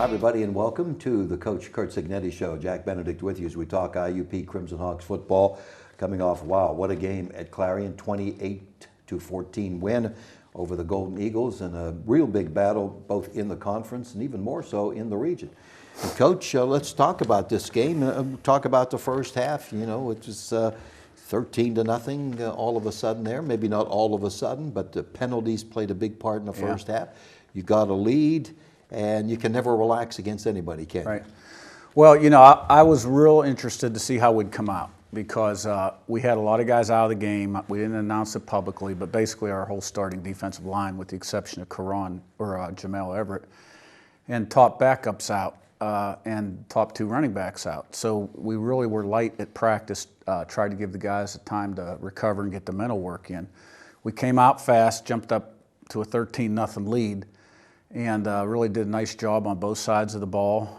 Hi, everybody, and welcome to the Coach Curt Cignetti Show. Jack Benedict with you as we talk IUP Crimson Hawks football. Coming off, wow, what a game at Clarion, 28-14 win over the Golden Eagles, and a real big battle both in the conference and even more so in the region. And Coach, let's talk about this game. Talk about the first half. You know, it was 13-0 all of a sudden there. Maybe not all of a sudden, but the penalties played a big part in the first half. You got a lead, and you can never relax against anybody, can you? Right. Well, you know, I was real interested to see how we'd come out because we had a lot of guys out of the game. We didn't announce it publicly, but basically our whole starting defensive line, with the exception of Clarion or Jamel Everett, and top backups out and top two running backs out. So we really were light at practice, tried to give the guys the time to recover and get the mental work in. We came out fast, jumped up to a 13-0 lead, and really did a nice job on both sides of the ball.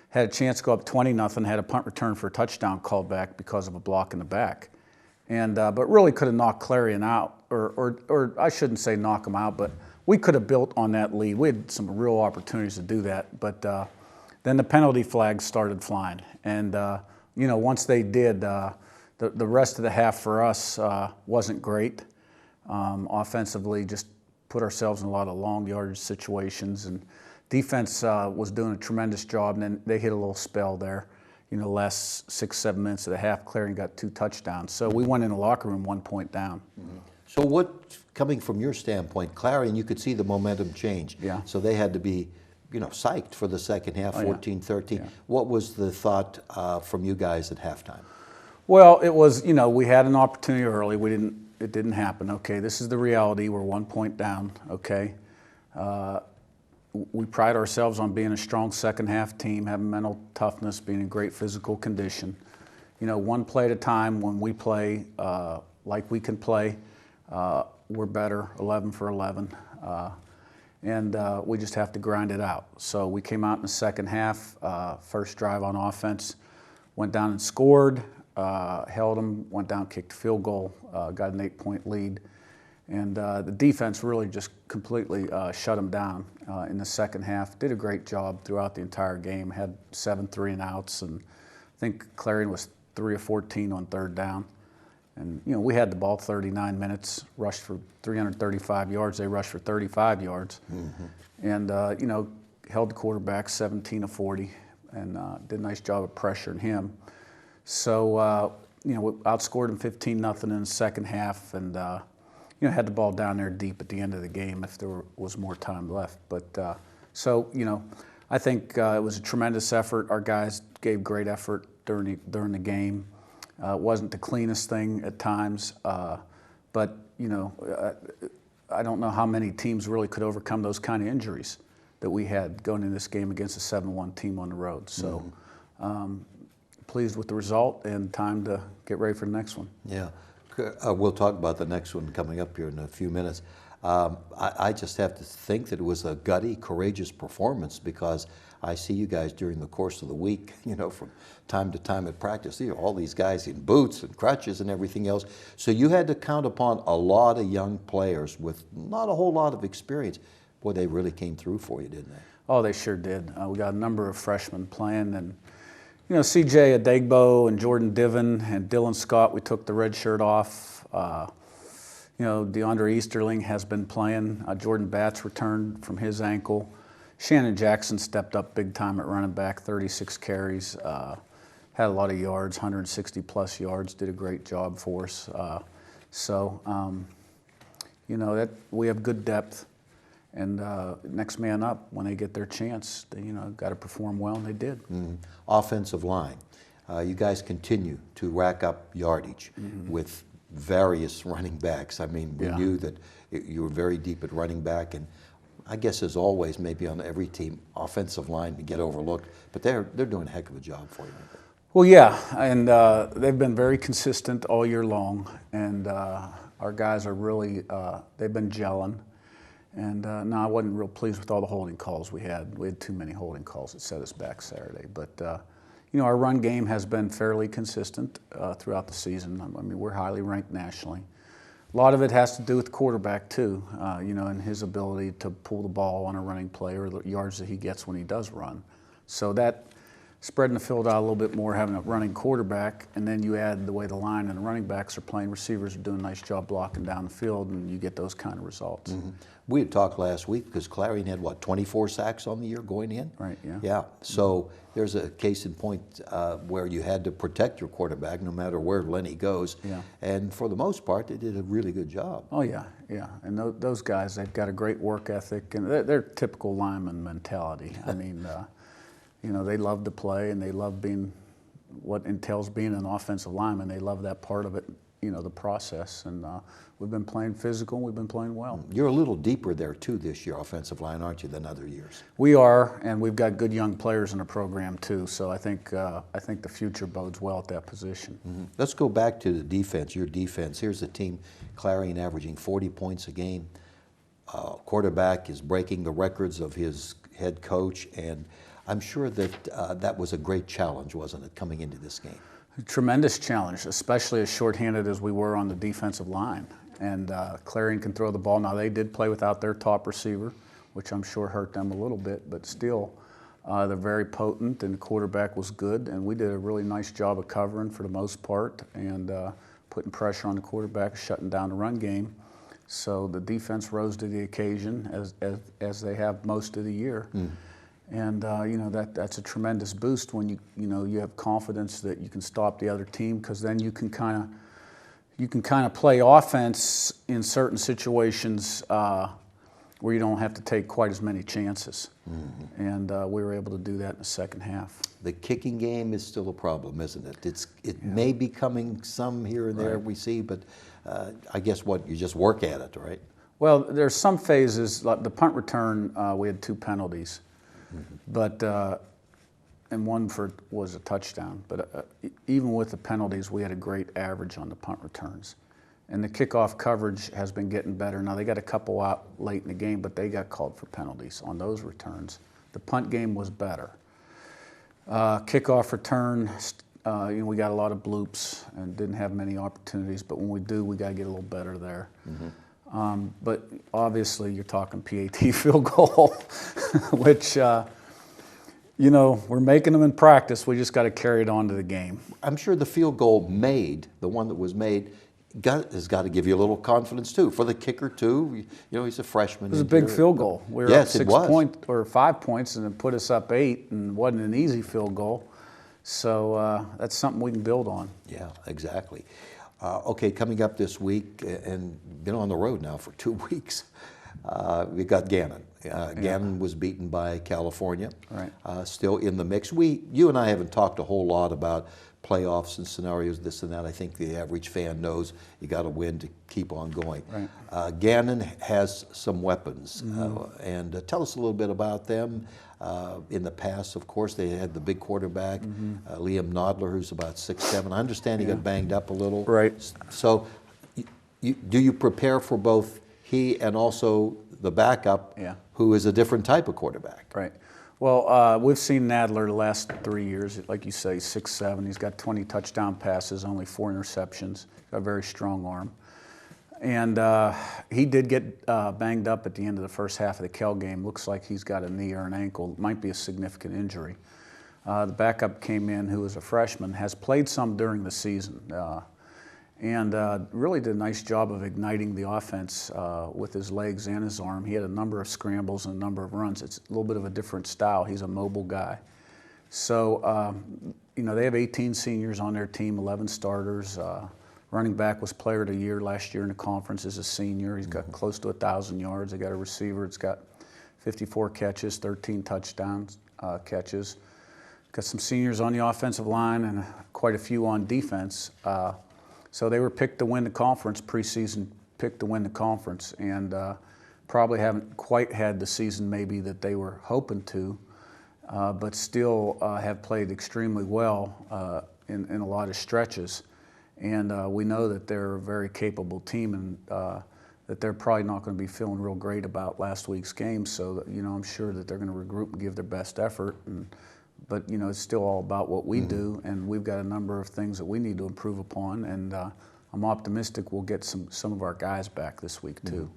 Had a chance to go up 20-0, had a punt return for a touchdown called back because of a block in the back. And but really could have knocked Clarion out, or I shouldn't say knock them out, but we could have built on that lead. We had some real opportunities to do that, but then the penalty flags started flying. And you know, once they did, the rest of the half for us wasn't great. Offensively, just put ourselves in a lot of long yardage situations, and defense was doing a tremendous job, and then they hit a little spell there. You know, the last 6-7 minutes of the half, Clarion got 2 touchdowns. So we went in the locker room 1 point down. Mm-hmm. So what, coming from your standpoint, Clarion, you could see the momentum change. Yeah. So they had to be, you know, psyched for the second half, 14-13. Yeah. What was the thought from you guys at halftime? Well, it was, you know, we had an opportunity early. It didn't happen. Okay, this is the reality. We're 1 point down. Okay. We pride ourselves on being a strong second half team, having mental toughness, being in great physical condition. You know, one play at a time. When we play like we can play, we're better, 11 for 11. And we just have to grind it out. So we came out in the second half, first drive on offense, went down and scored, held them, went down, kicked a field goal, got an 8-point lead. And the defense really just completely shut them down in the second half. Did a great job throughout the entire game. Had 7 3-and-outs, and I think Clarion was 3 of 14 on third down. And you know, we had the ball 39 minutes, rushed for 335 yards. They rushed for 35 yards, and you know, held the quarterback 17 of 40, and did a nice job of pressuring him. So you know, we outscored them 15-0 in the second half, and you know, had the ball down there deep at the end of the game if there was more time left. But so, you know, I think it was a tremendous effort. Our guys gave great effort during the game. It wasn't the cleanest thing at times, but you know, I don't know how many teams really could overcome those kind of injuries that we had going into this game against a 7-1 team on the road. So pleased with the result, and time to get ready for the next one. Yeah. We'll talk about the next one coming up here in a few minutes. I just have to think that it was a gutty, courageous performance, because I see you guys during the course of the week, you know, from time to time at practice, you know, all these guys in boots and crutches and everything else. So you had to count upon a lot of young players with not a whole lot of experience. Boy, they really came through for you, didn't they? Oh, they sure did. We got a number of freshmen playing, and you know, C.J. Adegbo and Jordan Diven and Dylan Scott, we took the red shirt off. You know, DeAndre Easterling has been playing. Jordan Batts returned from his ankle. Shannon Jackson stepped up big time at running back, 36 carries. Had a lot of yards, 160-plus yards, did a great job for us. You know, that we have good depth. And next man up, when they get their chance, they, you know, got to perform well, and they did. Offensive line, you guys continue to rack up yardage with various running backs. I mean, we knew that you were very deep at running back, and I guess as always, maybe on every team, offensive line to get overlooked, but they're doing a heck of a job for you. Well, yeah, and they've been very consistent all year long, and our guys are really, they've been gelling. And no, I wasn't real pleased with all the holding calls we had. We had too many holding calls that set us back Saturday. But, you know, our run game has been fairly consistent throughout the season. I mean, we're highly ranked nationally. A lot of it has to do with the quarterback too, you know, and his ability to pull the ball on a running play or the yards that he gets when he does run. So that spreading the field out a little bit more, having a running quarterback, and then you add the way the line and the running backs are playing, receivers are doing a nice job blocking down the field, and you get those kind of results. We had talked last week because Clarion had, what, 24 sacks on the year going in? Right, yeah. Yeah, so there's a case in point where you had to protect your quarterback no matter where Lenny goes. Yeah. And for the most part, they did a really good job. Oh, yeah, yeah. And those guys, they've got a great work ethic, and they're typical lineman mentality. I mean, you know, they love to play, and they love being what entails being an offensive lineman. They love that part of it, you know, the process. And we've been playing physical, and we've been playing well. You're a little deeper there, too, this year, offensive line, aren't you, than other years? We are, and we've got good young players in the program, too. So I think the future bodes well at that position. Let's go back to the defense, your defense. Here's a team, Clarion, averaging 40 points a game. Quarterback is breaking the records of his head coach, and I'm sure that that was a great challenge, wasn't it, coming into this game? A tremendous challenge, especially as shorthanded as we were on the defensive line. And Clarion can throw the ball. Now, they did play without their top receiver, which I'm sure hurt them a little bit, but still, they're very potent, and the quarterback was good, and we did a really nice job of covering for the most part and putting pressure on the quarterback, shutting down the run game. So the defense rose to the occasion, as they have most of the year. And you know, that's a tremendous boost when you have confidence that you can stop the other team, because then you can kind of play offense in certain situations where you don't have to take quite as many chances. And we were able to do that in the second half. The kicking game is still a problem, isn't it? It may be coming some here and there, we see, but I guess you just work at it, right? Well, there's some phases, like the punt return, we had 2 penalties. But and one was a touchdown. But even with the penalties, we had a great average on the punt returns. And the kickoff coverage has been getting better. Now, they got a couple out late in the game, but they got called for penalties on those returns. The punt game was better. Kickoff return, you know, we got a lot of bloops and didn't have many opportunities, but when we do, we got to get a little better there. But obviously, you're talking PAT field goal, which, you know, we're making them in practice. We just got to carry it on to the game. I'm sure the field goal made, the one that was made, has got to give you a little confidence, too. For the kicker, too, you know, he's a freshman. It was a big field goal. We were up 6 points or 5 points, and it put us up 8, and wasn't an easy field goal. So that's something we can build on. Yeah, exactly. Okay, coming up this week, and been on the road now for 2 weeks, we got Gannon. Gannon was beaten by California. Right. Still in the mix. You and I haven't talked a whole lot about playoffs and scenarios, this and that. I think the average fan knows you got to win to keep on going. Right. Gannon has some weapons, and tell us a little bit about them. In the past, of course, they had the big quarterback, Liam Nodler, who's about 6'7". I understand he got banged up a little. Right. So do you prepare for both he and also the backup, who is a different type of quarterback? Right. Well, we've seen Nadler the last 3 years. Like you say, 6'7". He's got 20 touchdown passes, only 4 interceptions. Got a very strong arm. And he did get banged up at the end of the first half of the Cal game. Looks like he's got a knee or an ankle. Might be a significant injury. The backup came in, who was a freshman, has played some during the season, and really did a nice job of igniting the offense with his legs and his arm. He had a number of scrambles and a number of runs. It's a little bit of a different style. He's a mobile guy. So, you know, they have 18 seniors on their team, 11 starters. Running back was player of the year last year in the conference as a senior. He's got close to 1,000 yards. They got a receiver. It's got 54 catches, 13 touchdowns catches. Got some seniors on the offensive line and quite a few on defense. So they were picked to win the conference, preseason picked to win the conference, and probably haven't quite had the season maybe that they were hoping to, but still have played extremely well in a lot of stretches. And we know that they're a very capable team, and that they're probably not going to be feeling real great about last week's game. So, that, you know, I'm sure that they're going to regroup and give their best effort. But, you know, it's still all about what we do, and we've got a number of things that we need to improve upon. And I'm I'm optimistic we'll get some of our guys back this week too.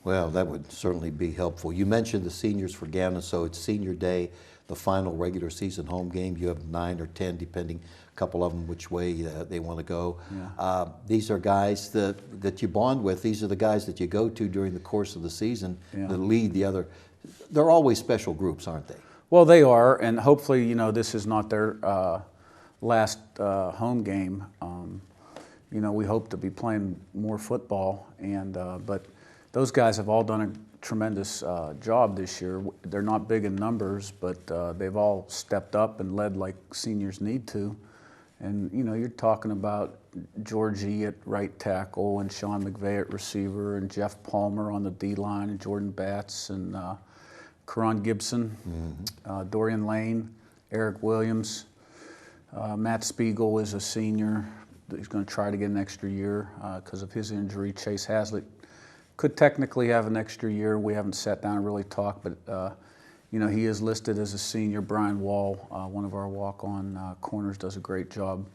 Well, that would certainly be helpful. You mentioned the seniors for Gannon, so it's senior day, the final regular season home game. You have 9 or 10, depending, a couple of them which way they want to go. Yeah. These are guys that you bond with. These are the guys that you go to during the course of the season that lead the other. They're always special groups, aren't they? Well, they are, and hopefully, you know, this is not their last home game. You know, we hope to be playing more football, and but those guys have all done a tremendous job this year. They're not big in numbers, but they've all stepped up and led like seniors need to. And, you know, you're talking about Georgie at right tackle and Sean McVay at receiver and Jeff Palmer on the D-line and Jordan Batts and Karan Gibson, Dorian Lane, Eric Williams. Matt Spiegel is a senior. He's going to try to get an extra year because of his injury. Chase Hazlitt could technically have an extra year. We haven't sat down and really talked, but you know, he is listed as a senior. Brian Wall, one of our walk-on corners, does a great job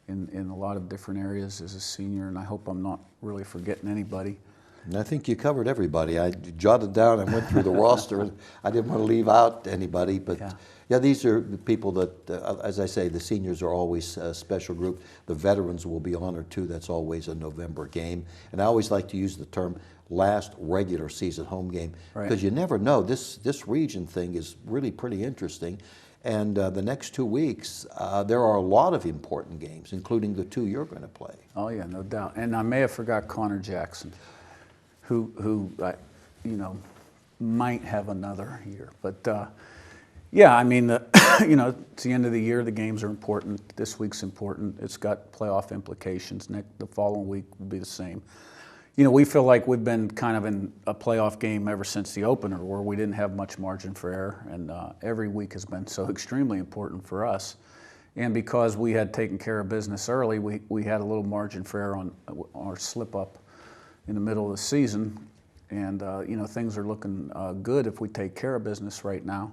in a lot of different areas as a senior, and I hope I'm not really forgetting anybody. And I think you covered everybody. I jotted down and went through the roster, and I didn't want to leave out anybody, but yeah, these are the people that, as I say, the seniors are always a special group. The veterans will be honored too. That's always a November game. And I always like to use the term last regular season home game because you never know. This region thing is really pretty interesting. And the next 2 weeks, there are a lot of important games, including the 2 you're going to play. Oh yeah, no doubt. And I may have forgot Connor Jackson, who you know, might have another year. But yeah, I mean, you know, it's the end of the year. The games are important. This week's important. It's got playoff implications. The following week will be the same. You know, we feel like we've been kind of in a playoff game ever since the opener, where we didn't have much margin for error, and every week has been so extremely important for us. And because we had taken care of business early, we had a little margin for error on our slip up in the middle of the season, and you know, things are looking good if we take care of business right now.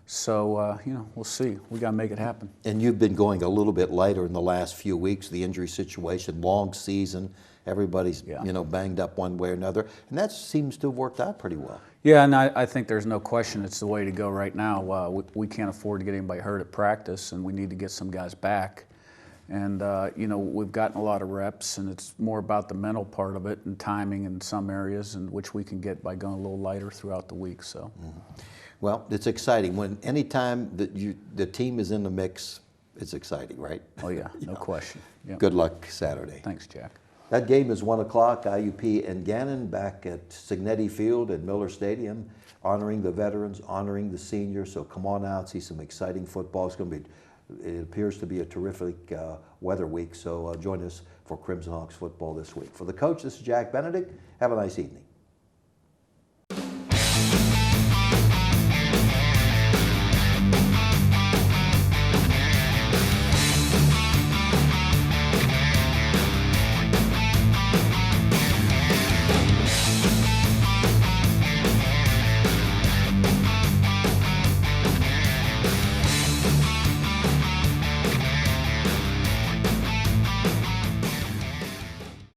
So you know, we'll see. We got to make it happen. And you've been going a little bit lighter in the last few weeks. The injury situation, long season. Everybody's you know, banged up one way or another, and that seems to have worked out pretty well. Yeah, and I think there's no question it's the way to go right now. We can't afford to get anybody hurt at practice, and we need to get some guys back. And you know, we've gotten a lot of reps, and it's more about the mental part of it and timing in some areas, and which we can get by going a little lighter throughout the week. So, well, it's exciting when anytime that the team is in the mix. It's exciting, right? Oh yeah, no question. Yep. Good luck Saturday. Thanks, Jack. That game is 1 o'clock. IUP and Gannon back at Cignetti Field at Miller Stadium, honoring the veterans, honoring the seniors. So come on out, see some exciting football. It's going to be. It appears to be a terrific weather week. So join us for Crimson Hawks football this week. For the coach, this is Jack Benedict. Have a nice evening.